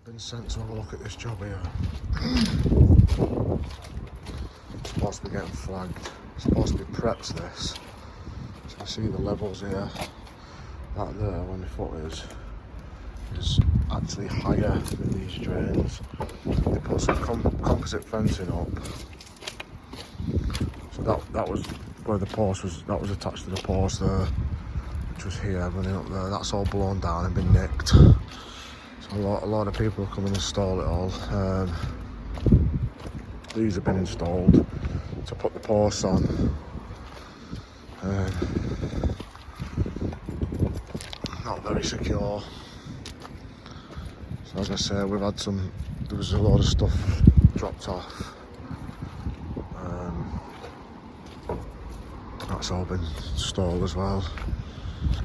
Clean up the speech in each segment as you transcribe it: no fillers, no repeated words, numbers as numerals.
Been sent to have a look at this job here. It's supposed to be getting flagged. It's supposed to be prepped this. So you see the levels here. That there, when the foot is actually higher than these drains. They put some composite fencing up. So that was where the post was. That was attached to the post there, which was here running up there. That's all blown down and been nicked. A lot of people have come and install it all. These have been installed to put the posts on. Not very secure. So as I say, we've had there was a lot of stuff dropped off. That's all been installed as well.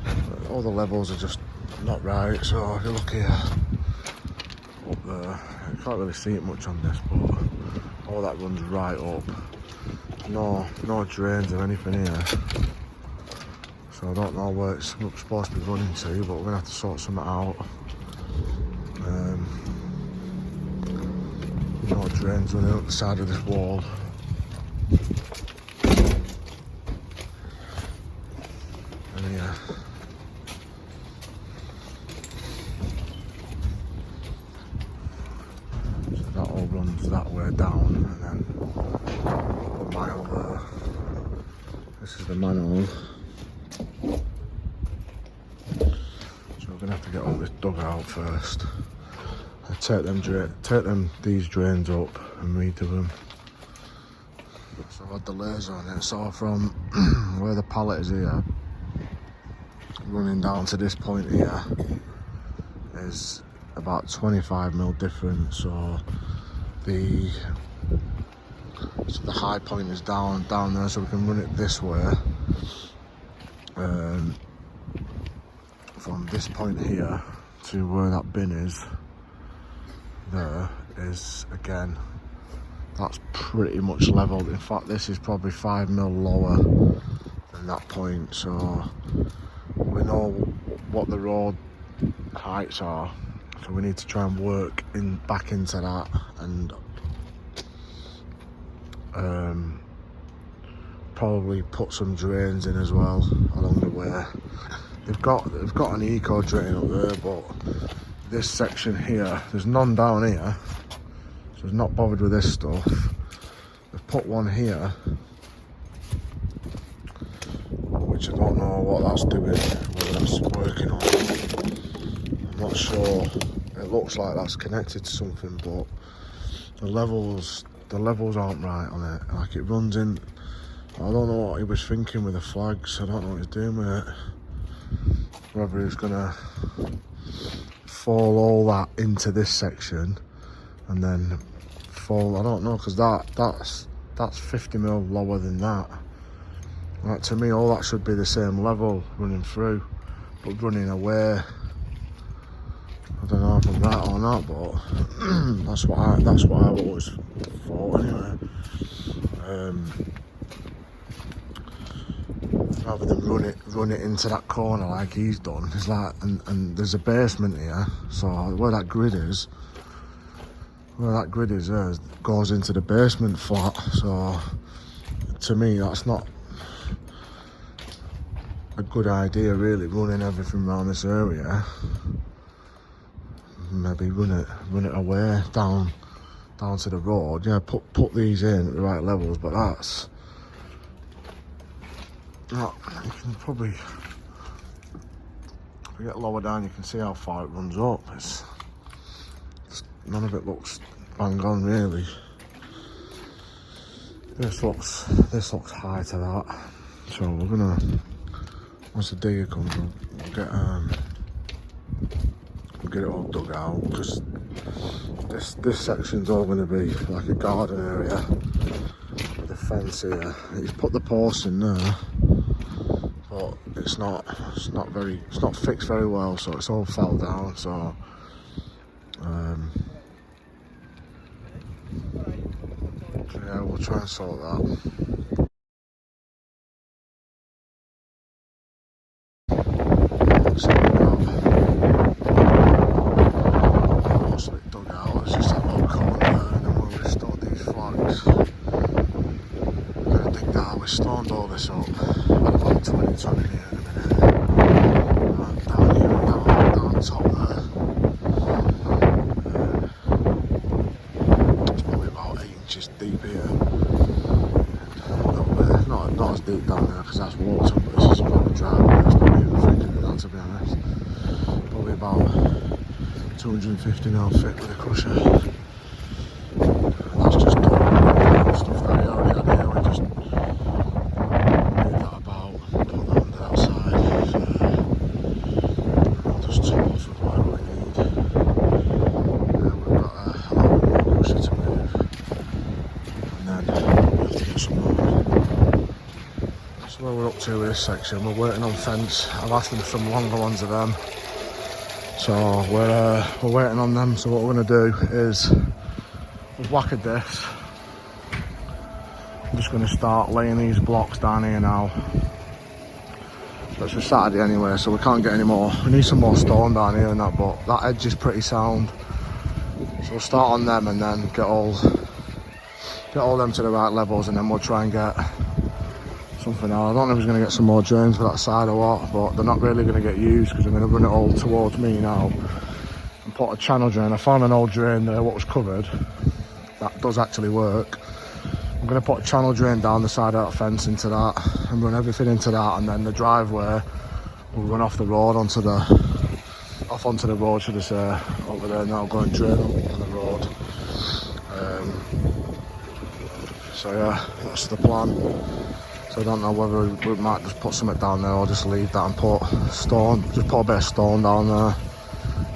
But all the levels are just not right, so if you look here, up there, you can't really see it much on this, but all that runs right up. No drains or anything here, so I don't know where it's supposed to be running to, but we're gonna have to sort something out. No drains running up the side of this wall. And yeah. That all runs that way down, and then up a mile there. This is the manhole. So we're gonna have to get all this dug out first. I take these drains up and redo them. So I've had the laser on it. So from where the pallet is here, running down to this point here, is about 25mm difference. So the high point is down there, so we can run it this way. From this point here to where that bin is, there is again, that's pretty much leveled. In fact, this is probably 5mm lower than that point, so we know what the road heights are. So we need to try and work back into that, and probably put some drains in as well along the way. They've got an eco drain up there, but this section here, there's none down here, so it's not bothered with this stuff. They've put one here, which I don't know what that's doing, whether that's working or not. I'm not sure. It looks like that's connected to something, but the levels aren't right on it. Like, it runs in. I don't know what he was thinking with the flags. I don't know what he's doing with it. Whether he's gonna fall all that into this section and then fall. I don't know, because that's 50mm lower than that. Like, to me, all that should be the same level running through, but running away. I don't know if I'm right or not, but that's what I always thought anyway. Rather than run it into that corner like he's done. It's like, and there's a basement here, so where that grid is there, goes into the basement flat. So to me, that's not a good idea, really, running everything around this area. Maybe run it away down to the road. Yeah, put these in at the right levels, but that's not. You can probably, if we get lower down, you can see how far it runs up. It's none of it looks bang on, really. This looks high to that. So we're gonna, once the digger comes, we'll get it all dug out, because this section's all going to be like a garden area with a fence here. He's put the posts in there, but it's not fixed very well, so it's all fell down. So yeah, we'll try and sort that. So we have mostly dug that we stoned all this up. Got about 20 ton in here in a minute. And down here, down top there. It's probably about 8 inches deep here. A little bit, not as deep down there because that's water, but this is probably dry. It's probably even thicker than that, to be honest. Probably about 250mm thick with a crusher. That's just done. Stuff that we already had here, we just move that about, put that under that side. I'll just top off with whatever we need. We've got a lot more crusher to move. And then we have to get some more. That's where we're up to with this section. We're waiting on fence. I've asked them for some longer ones of them. So we're waiting on them. So what we're going to do is we've whacked this. I'm just going to start laying these blocks down here now. So it's a Saturday anyway, so we can't get any more. We need some more stone down here and that, but that edge is pretty sound. So we'll start on them and then get all them to the right levels, and then we'll try and get something else. I don't know if we're going to get some more drains for that side or what, but they're not really going to get used because I'm going to run it all towards me now and put a channel drain. I found an old drain there, what was covered. That does actually work. I'm going to put a channel drain down the side of that fence into that and run everything into that, and then the driveway will run off the road onto the road, should I say, over there now, go and drain onto the road. So yeah, that's the plan. So I don't know whether we might just put something down there or just leave that and put stone, just put a bit of stone down there.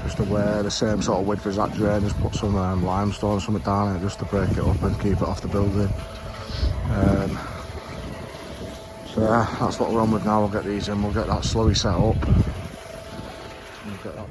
Just aware the same sort of width as that drain, just put some limestone or something down it just to break it up and keep it off the building. So yeah, that's what we're on with now. We'll get these in, we'll get that slurry set up. We'll get that done.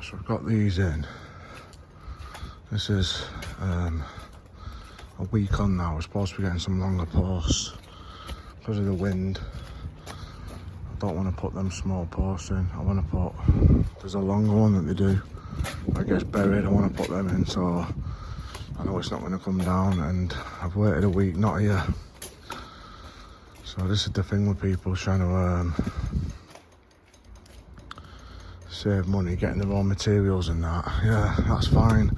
So I've got these in. This is a week on now. We're supposed to be getting some longer posts because of the wind. I don't want to put them small posts in. I want to put, there's a longer one that they do that gets buried. I want to put them in, so I know it's not going to come down, and I've waited a week, not a year. So this is the thing with people trying to save money, getting the raw materials and that. Yeah, that's fine,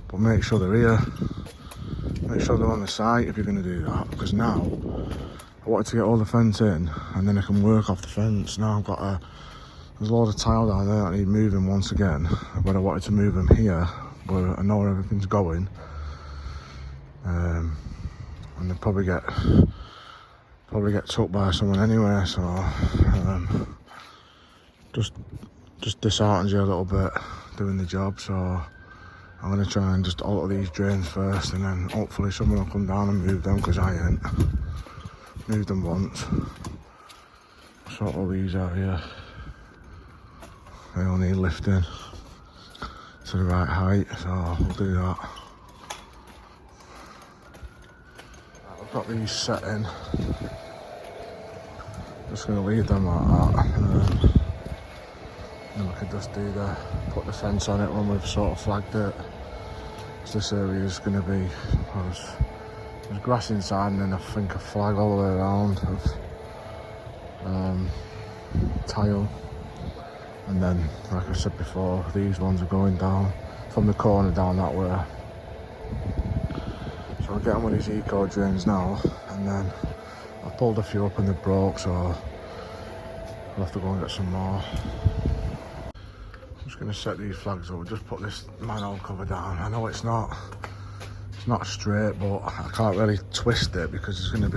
but make sure they're here. Make sure they're on the site if you're going to do that, because now I wanted to get all the fence in and then I can work off the fence. Now I've got there's a lot of tile down there that I need moving once again, but I wanted to move them here where I know where everything's going, and they'll probably get took by someone anyway, so just disheartens you a little bit doing the job. So I'm going to try and just alter these drains first, and then hopefully someone will come down and move them, because I ain't moved them once. Sort all these out here, they all need lifting to the right height, so we'll do that. I've got these set in, just going to leave them like that. Then we could just put the fence on it when we've sort of flagged it. So this area is going to be, there's grass inside and then I think a flag all the way around of tile, and then like I said before, these ones are going down from the corner down that way. So I'll get on with these eco drains now, and then I pulled a few up and they broke, so I'll have to go and get some more. I'm just going to set these flags up, just put this manhole cover down. I know it's not straight, but I can't really twist it because there's going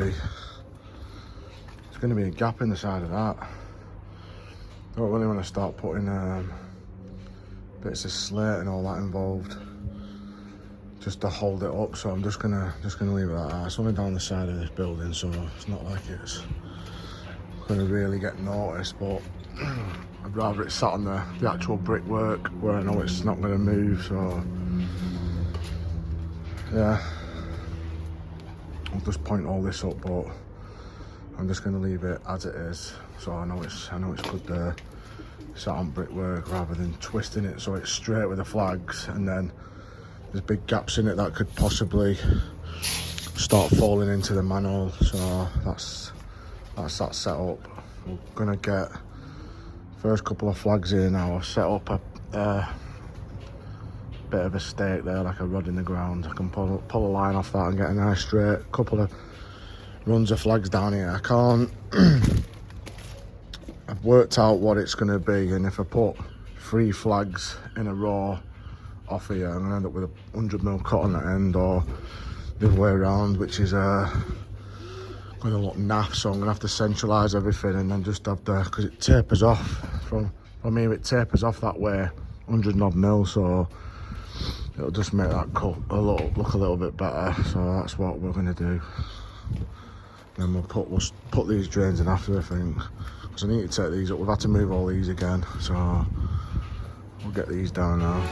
to be a gap in the side of that. Don't really want to start putting bits of slate and all that involved just to hold it up, so I'm just gonna leave it like that. It's only down the side of this building, so it's not like it's gonna really get noticed, but I'd rather it sat on the actual brickwork where I know it's not gonna move. So yeah, I'll just point all this up, but I'm just gonna leave it as it is, so I know it's good there, sat on brickwork, rather than twisting it so it's straight with the flags and then there's big gaps in it that could possibly start falling into the manhole. So that's that set up. We're gonna get first couple of flags here now. I've set up a bit of a stake there, like a rod in the ground. I can pull a line off that and get a nice straight couple of runs of flags down here. I can't I've worked out what it's going to be, and if I put 3 flags in a row off here, I'm going to end up with a 100mm cut on the end, or the other way around, which is going to look naff. So I'm going to have to centralise everything and then just have the, because it tapers off from here, it tapers off that way 100 odd mil, so it'll just make that cut look a little bit better. So that's what we're going to do. Then we'll put these drains in after, I think, because I need to take these up. We've had to move all these again, so we'll get these down now.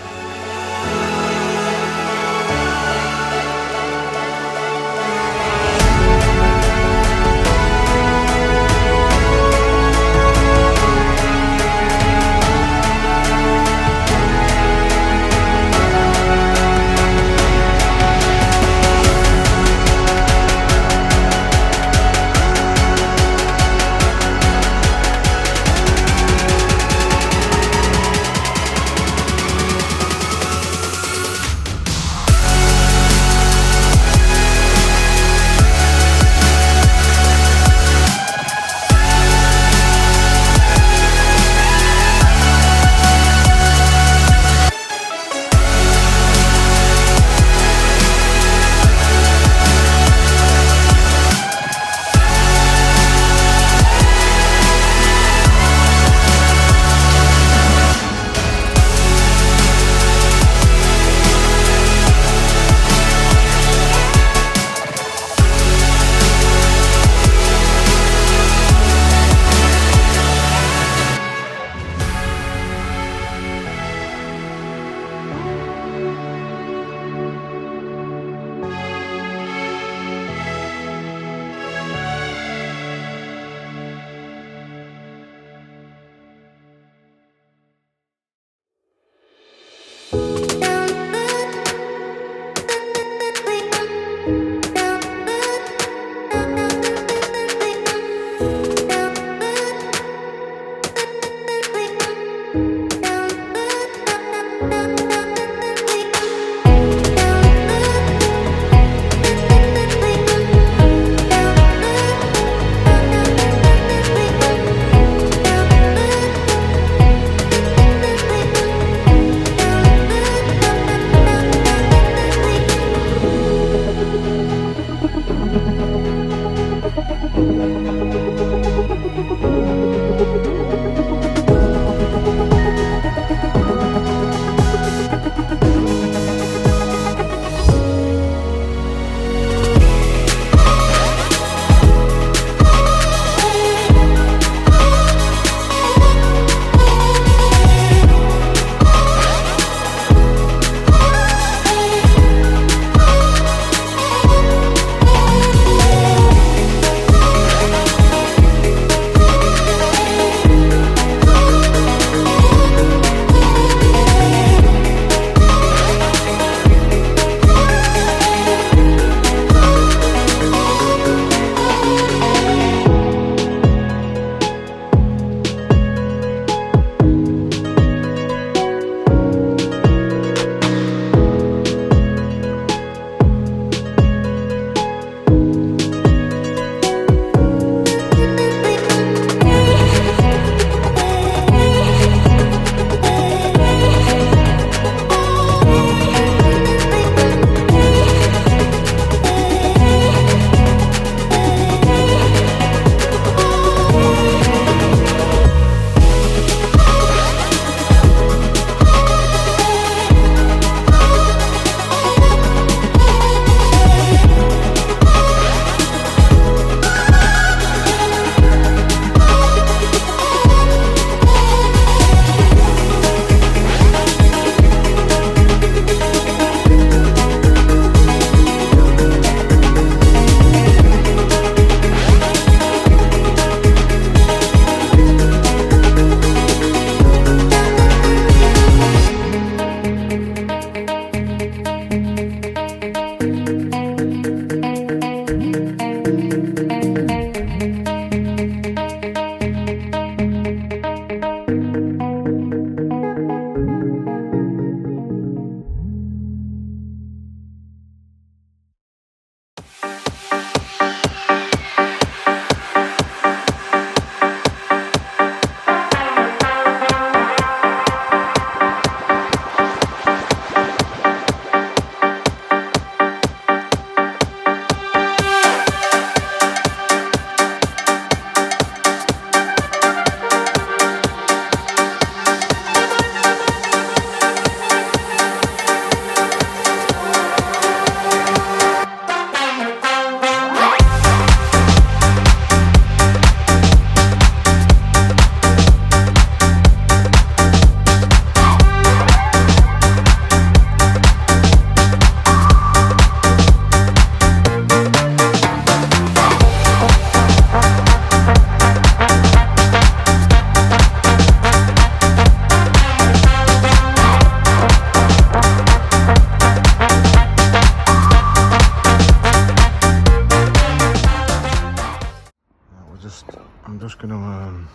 just going to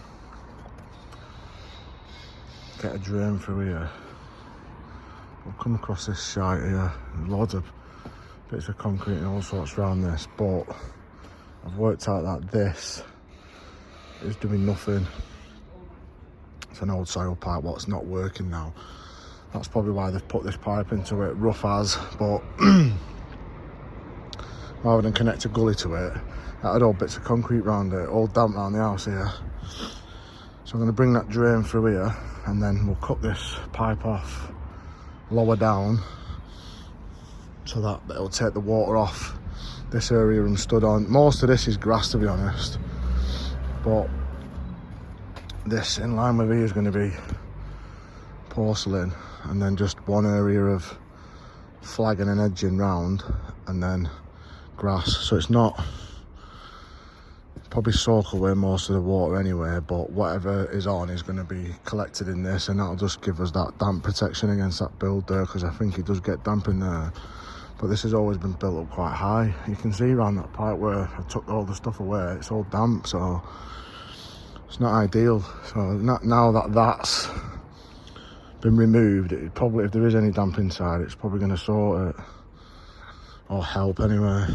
get a drain through here. We'll come across this shite here, loads of bits of concrete and all sorts around this, but I've worked out that this is doing nothing. It's an old soil pipe, what's not working now. That's probably why they've put this pipe into it, rough as, but rather than connect a gully to it, that had all bits of concrete around it, all damp around the house here. So I'm going to bring that drain through here, and then we'll cut this pipe off lower down so that it'll take the water off this area and stood on. Most of this is grass, to be honest, but this in line with here is going to be porcelain, and then just one area of flagging and edging round, and then grass. So it's not, probably soak away most of the water anyway, but whatever is on is going to be collected in this, and that'll just give us that damp protection against that build there, because I think it does get damp in there. But this has always been built up quite high. You can see around that part where I took all the stuff away, it's all damp, so it's not ideal. So now that that's been removed, it probably, if there is any damp inside, it's probably going to sort it, or help anyway.